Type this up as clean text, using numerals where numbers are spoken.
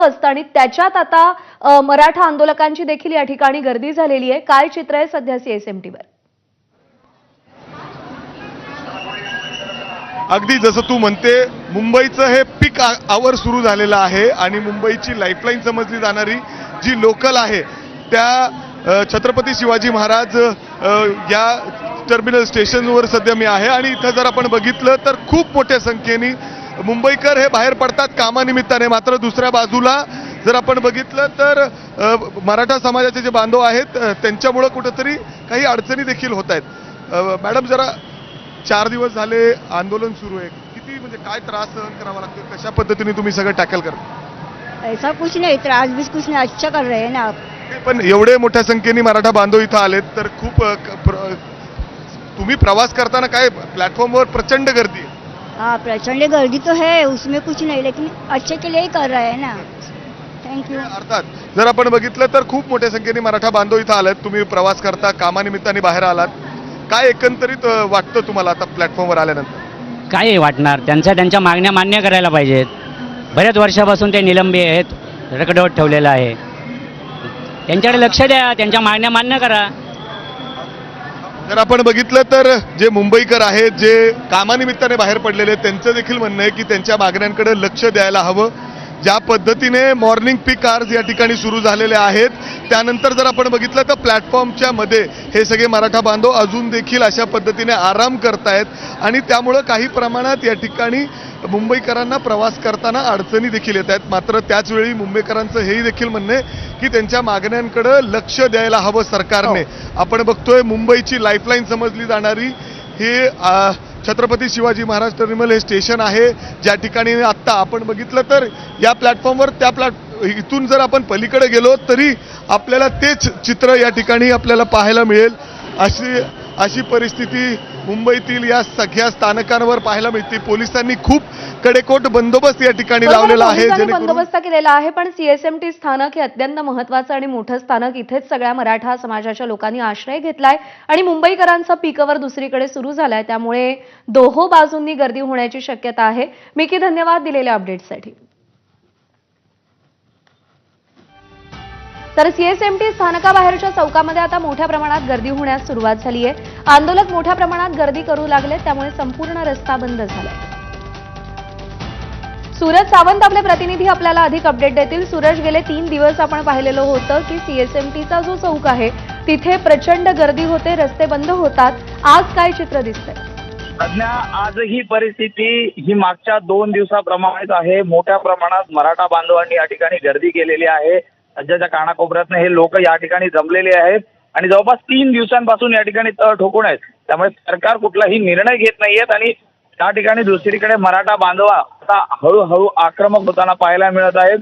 असतं आणि त्याच्यात आता मराठा आंदोलकांची देखील या ठिकाणी गर्दी झालेली आहे। काय चित्र आहे सध्या सीएसएमटीवर? अगदी जसं तू म्हणते, मुंबईचं हे पीक आवर सुरू झालेलं आहे आणि मुंबईची लाईफलाईन समजली जाणारी जी लोकल आहे त्या छत्रपती शिवाजी महाराज या टर्मिनल स्टेशनवर सध्या मी आहे आणि इथं जर आपण बघितलं तर खूप मोठ्या संख्येने मुंबईकर हे बाहेर पडतात कामानिमित्ताने। मात्र दुसऱ्या बाजूला जर आपण बघितलं तर मराठा समाजाचे जे बांधव आहेत त्यांच्यामुळे कुठेतरी काही अडचणी देखील होत आहेत। मॅडम, जरा 4 दिवस झाले आंदोलन सुरू आहे, किती म्हणजे काय त्रास सहन करावा लागतो, कशा पद्धतीने तुम्ही सगळं टॅकल करता? ऐसा कुछ नहीं, त्रास भी कुछ नहीं, अच्छा कर रहे हैं ना आप। पण एवढे मोठ्या संख्येने मराठा बांधव इथं आलेत तर खूप तुम्ही प्रवास करताना काय प्लॅटफॉर्मवर प्रचंड गर्दी आहे? हाँ, प्रचंड गर्दी तो है, उसमें कुछ नहीं, लेकिन अच्छे के लिए ही कर रहे हैं ना। Thank you. अर्थात जर आपण बघितलं तर खूप मोठ्या संख्येने मराठा बांधव इथं आलेत, तुम्ही प्रवास करता, कामानिमित्ताने बाहेर आलात, काय एकंदरीत वाटतं तुम्हाला आता प्लॅटफॉर्मवर आल्यानंतर? काय वाटणार, त्यांच्या मागण्या मान्य करायला पाहिजेत। बऱ्याच वर्षापासून ते निलंबे आहेत, रखडवत ठेवलेलं आहे, त्यांच्याकडे लक्ष द्या, त्यांच्या मागण्या मान्य करा। जर आपण बघितलं तर जे मुंबईकर आहेत जे कामानिमित्ताने बाहेर पडलेले त्यांचं देखील म्हणणं आहे की त्यांच्या मागण्यांकडे लक्ष द्यायला हवं। ज्या पद्धतीने मॉर्निंग पीक आवर्स या ठिकाणी सुरू झालेले आहेत त्यानंतर जर आपण बघितलं तर प्लॅटफॉर्मच्या मध्ये हे सगळे मराठा बांधव अजून देखील अशा पद्धतीने आराम करतायत आणि त्यामुळे काही प्रमाणात या ठिकाणी मुंबईकरांना प्रवास करताना अडचणी देखील येत आहेत। मात्र त्याचवेळी मुंबईकरांचं हेही देखील म्हणणं आहे की त्यांच्या मागण्यांकडे लक्ष द्यायला हवं सरकारने। आपण बघतोय मुंबईची लाईफलाईन समजली जाणारी ही छत्रपती शिवाजी महाराज टर्मिनल हे स्टेशन आहे, ज्या ठिकाणी आत्ता आपण बघितलं तर या प्लॅटफॉर्मवर इथून जर आपण पलीकडे गेलो तरी आपल्याला तेच चित्र या ठिकाणी आपल्याला पाहायला मिळेल। अशी परिस्थिती मुंबईतील या सगळ्या स्थानकांवर पाहायला मिळते। पोलिसांनी खूप कडेकोट बंदोबस्त या ठिकाणी लावलेला आहे, बंदोबस्त केलेला आहे। पण सीएसएमटी स्थानक हे अत्यंत महत्त्वाचं आणि मोठं स्थानक, इथेच सगळ्या मराठा समाजाच्या लोकांनी आश्रय घेतलाय आणि मुंबईकरांचा पीकवर दुसरीकडे सुरू झालाय, त्यामुळे दोहो बाजूंनी गर्दी होण्याची शक्यता आहे। मिकी, धन्यवाद दिलेल्या अपडेटसाठी। तर सीएसएमटी स्थानकाबाहेरच्या चौकामध्ये आता मोठ्या प्रमाणात गर्दी होण्यास सुरुवात झाली आहे। आंदोलक मोठ्या प्रमाणात गर्दी करू लागले, त्यामुळे संपूर्ण रस्ता बंद झालाय। सूरज सावंत आपले प्रतिनिधी आपल्याला अधिक अपडेट देतील। सूरज, गेले 3 दिवस आपण पाहिलेलं होतं की सीएसएमटीचा जो चौक आहे तिथे प्रचंड गर्दी होते, रस्ते बंद होतात, आज काय चित्र दिसतंय? सध्या आज ही परिस्थिती ही मागच्या 2 दिवसाप्रमाणेच आहे। मोठ्या प्रमाणात मराठा बांधवांनी या ठिकाणी गर्दी केलेली आहे। राज्याच्या कानाकोपऱ्यातून हे लोक या ठिकाणी जमलेले आहेत आणि जवळपास 3 दिवसांपासून या ठिकाणी तळ ठोकून आहेत। त्यामुळे सरकार कुठलाही निर्णय घेत नाहीयेत आणि त्या ठिकाणी दुसरीकडे मराठा बांधव आता हळूहळू आक्रमक होताना पाहायला मिळत आहेत।